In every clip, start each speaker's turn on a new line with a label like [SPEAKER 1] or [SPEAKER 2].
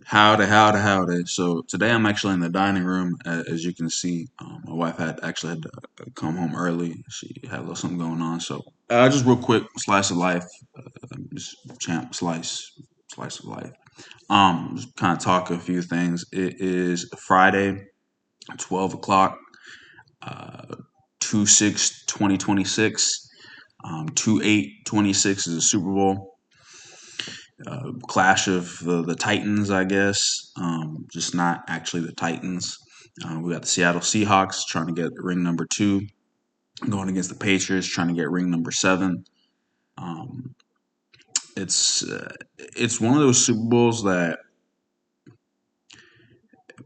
[SPEAKER 1] Howdy. So today I'm actually in the dining room, as you can see. My wife had to come home early. She had a little something going on. So just real quick, slice of life, just champ slice of life. Just kind of talk a few things. It is Friday, 12 o'clock, uh, 2/6/2026. 2/8/26 is a Super Bowl. Clash of the Titans, I guess. Just not actually the Titans. We got the Seattle Seahawks trying to get ring number two, going against the Patriots trying to get ring number seven. Um, it's one of those Super Bowls that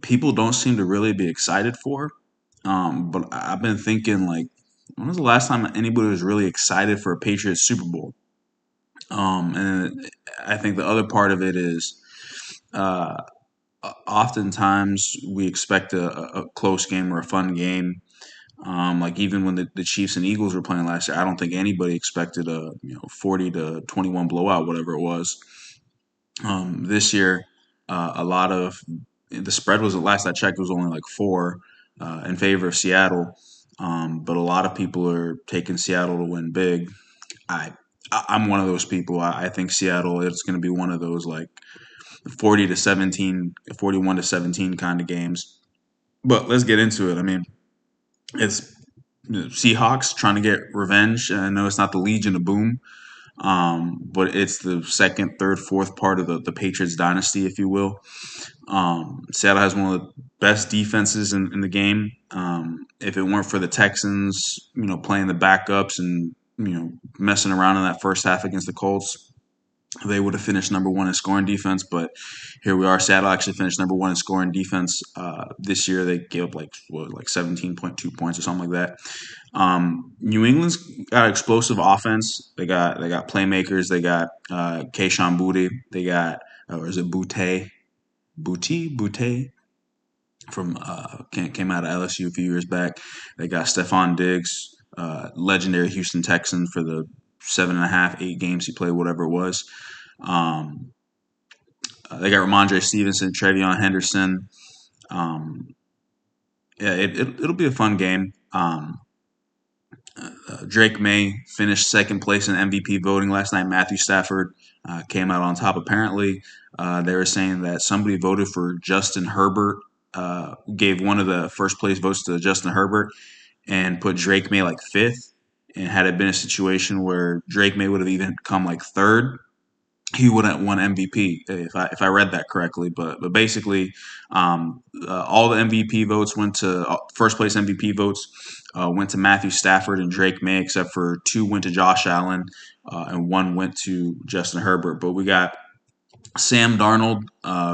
[SPEAKER 1] people don't seem to really be excited for. But I've been thinking, like, when was the last time anybody was really excited for a Patriots Super Bowl? And I think the other part of it is uh, oftentimes we expect a close game or a fun game. Like even when the Chiefs and Eagles were playing last year, I don't think anybody expected a 40-21 blowout, whatever it was. This year, a lot of the spread was, last I checked, it was only like four in favor of Seattle. But a lot of people are taking Seattle to win big. I I'm one of those people. I think Seattle is going to be one of those like 40-17, 41-17 kind of games. But let's get into it. I mean, it's Seahawks trying to get revenge. And I know it's not the Legion of Boom, but it's the second, third, fourth part of the Patriots dynasty, if you will. Seattle has one of the best defenses in the game. If it weren't for the Texans, playing the backups and messing around in that first half against the Colts, they would have finished number one in scoring defense, but here we are. Seattle actually finished number one in scoring defense this year. They gave up like 17.2 points or something like that. New England's got explosive offense. They got playmakers. They got Keishawn Boutte. They got or is it Boutte from came out of LSU a few years back. They got Stephon Diggs, legendary Houston Texan for the 7.5, 8 games he played, whatever it was. Um, they got Ramondre Stevenson, Trevion Henderson. Um, yeah, it'll be a fun game. Drake May finished second place in MVP voting last night. Matthew Stafford came out on top. Apparently, they were saying that somebody voted for Justin Herbert, gave one of the first place votes to Justin Herbert, and put Drake May like fifth. And had it been a situation where Drake May would have even come like third, he wouldn't have won MVP if I read that correctly. But basically, all the MVP votes went to first place MVP votes went to Matthew Stafford and Drake May, except for two went to Josh Allen and one went to Justin Herbert. But we got Sam Darnold,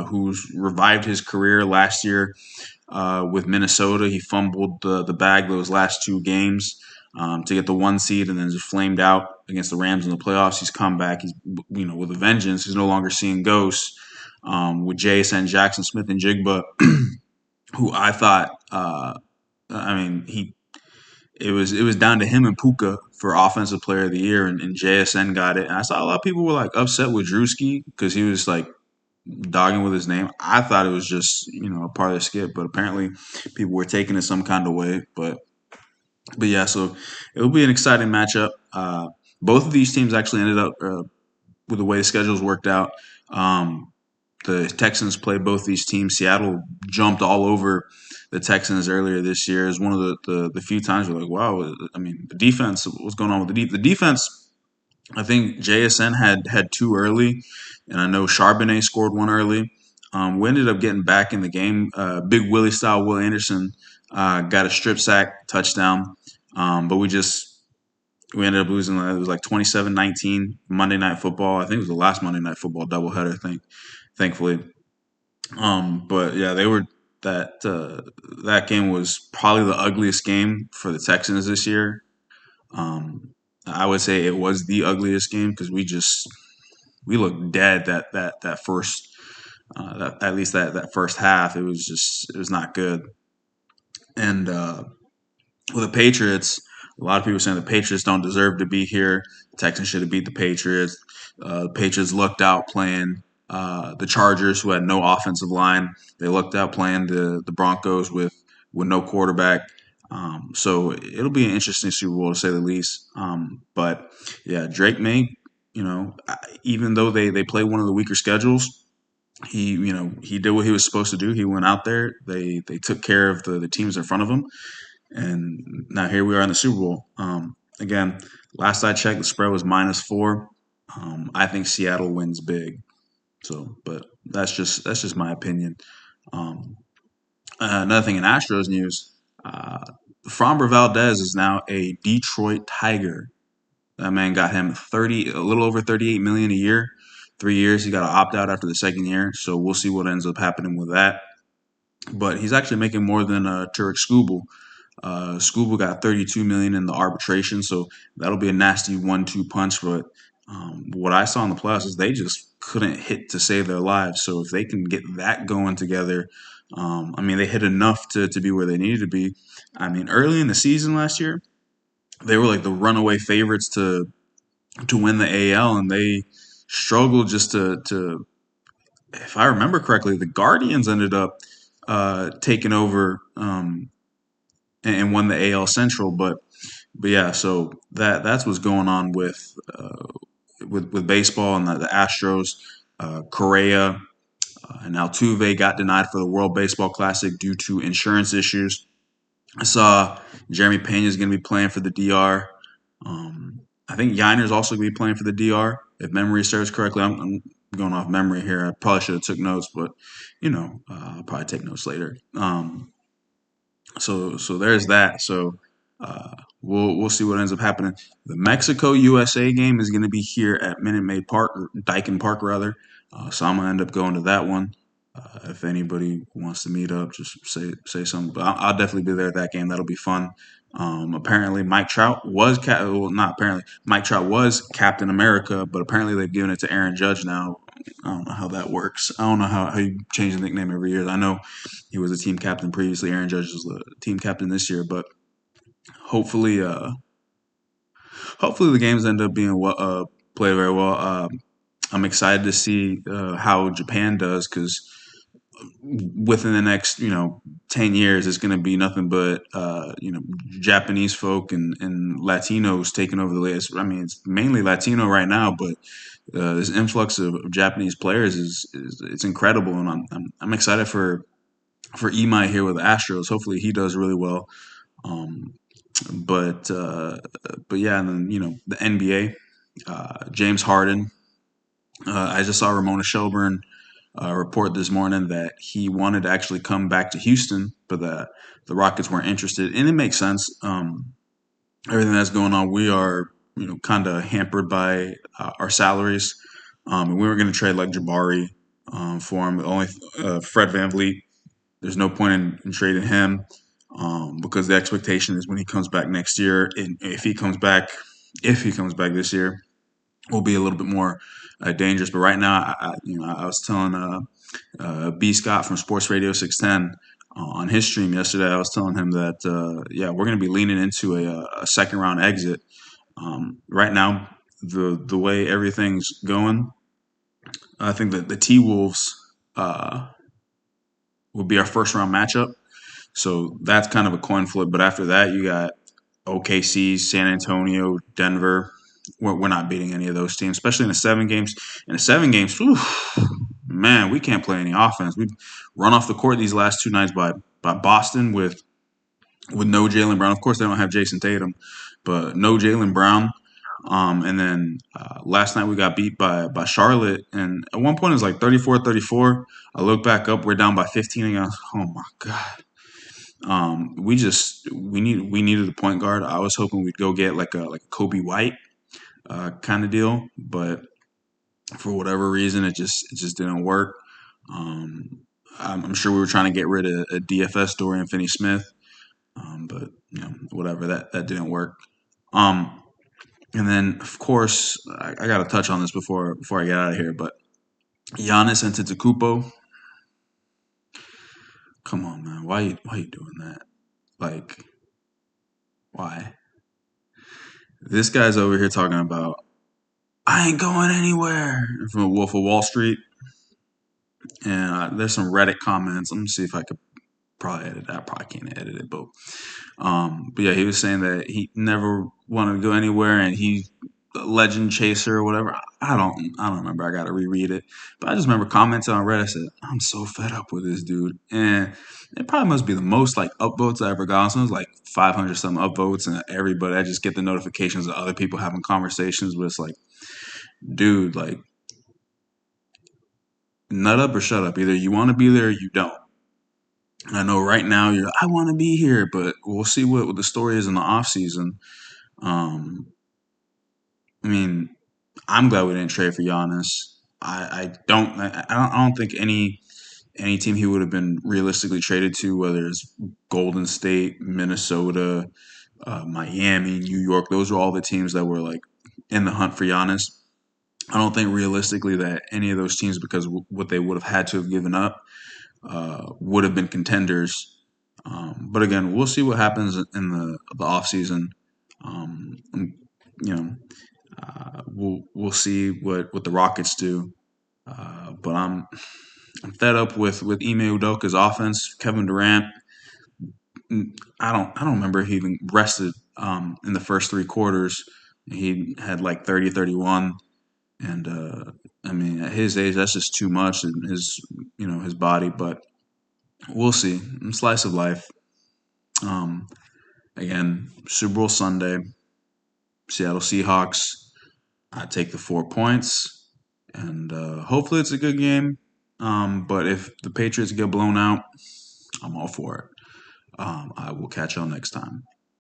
[SPEAKER 1] who's revived his career last year with Minnesota. He fumbled the bag those last two games to get the one seed, and then just flamed out against the Rams in the playoffs. He's come back. He's with a vengeance. He's no longer seeing ghosts. With JSN Jackson Smith and Jigba, who I thought, I mean, it was down to him and Puka for offensive player of the year, and JSN got it. And I saw a lot of people were like upset with Drewski because he was like dogging with his name. I thought it was just a part of the skip, but apparently people were taking it some kind of way. But yeah, so it'll be an exciting matchup. Both of these teams actually ended up with the way the schedules worked out. The Texans played both these teams. Seattle jumped all over the Texans earlier this year. Is one of the few times you're like, wow. I mean, the defense. What's going on with the defense? I think JSN had two early, and I know Charbonnet scored one early. We ended up getting back in the game. Big Willie style Will Anderson got a strip sack touchdown, but we ended up losing. It was like 27-19 Monday Night Football. I think it was the last Monday Night Football doubleheader. Thankfully. But yeah, they were that game was probably the ugliest game for the Texans this year. Um, I would say it was the ugliest game because we looked dead that first at least that first half. It was not good. And with the Patriots, a lot of people saying the Patriots don't deserve to be here. The Texans should have beat the Patriots. The Patriots lucked out playing the Chargers, who had no offensive line. They lucked out playing the Broncos with no quarterback. So it'll be an interesting Super Bowl to say the least. But yeah, Drake May, even though they play one of the weaker schedules, he did what he was supposed to do. He went out there. They took care of the teams in front of him, and now here we are in the Super Bowl. Again, last I checked, the spread was -4. I think Seattle wins big. So, but that's just my opinion. Um, Another thing in Astros news, Framber Valdez is now a Detroit Tiger. That man got him a little over 38 million a year. 3 years. He got to opt out after the second year. So we'll see what ends up happening with that. But he's actually making more than Turek Skubal. Scuba got 32 million in the arbitration, so that'll be a nasty 1-2 punch. But what I saw in the playoffs is they just couldn't hit to save their lives. So if they can get that going together, I mean, they hit enough to be where they needed to be. I mean, early in the season last year, they were like the runaway favorites to win the AL, and they struggled just to. If I remember correctly, the Guardians ended up taking over. And won the AL Central. But yeah, so that's what's going on with baseball and the Astros. Correa and Altuve got denied for the World Baseball Classic due to insurance issues. I saw Jeremy Pena is going to be playing for the DR. I think Giannis is also going to be playing for the DR, if memory serves correctly. I'm going off memory here. I probably should have took notes, but I'll probably take notes later. So there's that. So we'll see what ends up happening. The Mexico USA game is going to be here at Minute Maid Park, or Daikin Park rather. So I'm gonna end up going to that one. If anybody wants to meet up, just say something. But I'll definitely be there at that game. That'll be fun. Apparently, Mike Trout was well, not apparently. Mike Trout was Captain America, but apparently they've given it to Aaron Judge now. I don't know how that works. I don't know how you change the nickname every year. I know he was a team captain previously. Aaron Judge is the team captain this year, but hopefully, hopefully the games end up being played very well. I'm excited to see how Japan does because within the next 10 years it's going to be nothing but Japanese folk and Latinos taking over the list. I mean, it's mainly Latino right now, but this influx of Japanese players is it's incredible, and I'm excited for Imai here with the Astros. Hopefully he does really well. Um, but yeah, and then the NBA, James Harden. I just saw Ramona Shelburne report this morning that he wanted to actually come back to Houston, but the Rockets weren't interested, and it makes sense. Everything that's going on, we are kind of hampered by our salaries. And we were going to trade like Jabari for him. Only Fred VanVleet. There's no point in trading him because the expectation is when he comes back next year, and if he comes back this year, will be a little bit more dangerous. But right now, I was telling B Scott from Sports Radio 610 on his stream yesterday. I was telling him that yeah, we're going to be leaning into a second round exit. Right now, the way everything's going, I think that the T Wolves will be our first round matchup. So that's kind of a coin flip. But after that, you got OKC, San Antonio, Denver. We're not beating any of those teams, especially in the 7 games. In the 7 games, whew, man, we can't play any offense. We've run off the court these last 2 nights by Boston with no Jalen Brown. Of course, they don't have Jason Tatum, but no Jalen Brown. And then last night we got beat by Charlotte. And at one point it was like 34-34. I look back up, we're down by 15 again. Oh my God. We needed a point guard. I was hoping we'd go get like a Kobe White kind of deal, but for whatever reason, it just didn't work. Um, I'm sure we were trying to get rid of DFS Dorian Finney-Smith, but whatever, that didn't work. Um, and then of course I got to touch on this before I get out of here, but Giannis Antetokounmpo, come on man, why you doing that? Like, why? This guy's over here talking about I ain't going anywhere from Wolf of Wall Street. And there's some Reddit comments. Let me see if I could probably edit that. I probably can't edit it, but yeah, he was saying that he never wanted to go anywhere, and he a legend chaser or whatever. I don't remember. I got to reread it, but I just remember commenting on Reddit. I said, I'm so fed up with this dude, and it probably must be the most like upvotes I ever got. So it was like 500 some upvotes, and everybody I just get the notifications of other people having conversations. But it's like, dude, like nut up or shut up. Either you want to be there or you don't. And I know right now I want to be here, but we'll see what the story is in the off season. Um, I mean, I'm glad we didn't trade for Giannis. I don't think any team he would have been realistically traded to, whether it's Golden State, Minnesota, Miami, New York. Those are all the teams that were like in the hunt for Giannis. I don't think realistically that any of those teams, because what they would have had to have given up, would have been contenders. But again, we'll see what happens in the off season. And, you know, we'll see what the Rockets do. But I'm fed up with Ime Udoka's offense. Kevin Durant, I don't remember if he even rested in the first three quarters. He had like 30, 31. And I mean, at his age, that's just too much in his body. But we'll see. Slice of life. Um, Again, Super Bowl Sunday, Seattle Seahawks. I take the 4 points, and hopefully it's a good game. But if the Patriots get blown out, I'm all for it. I will catch y'all next time.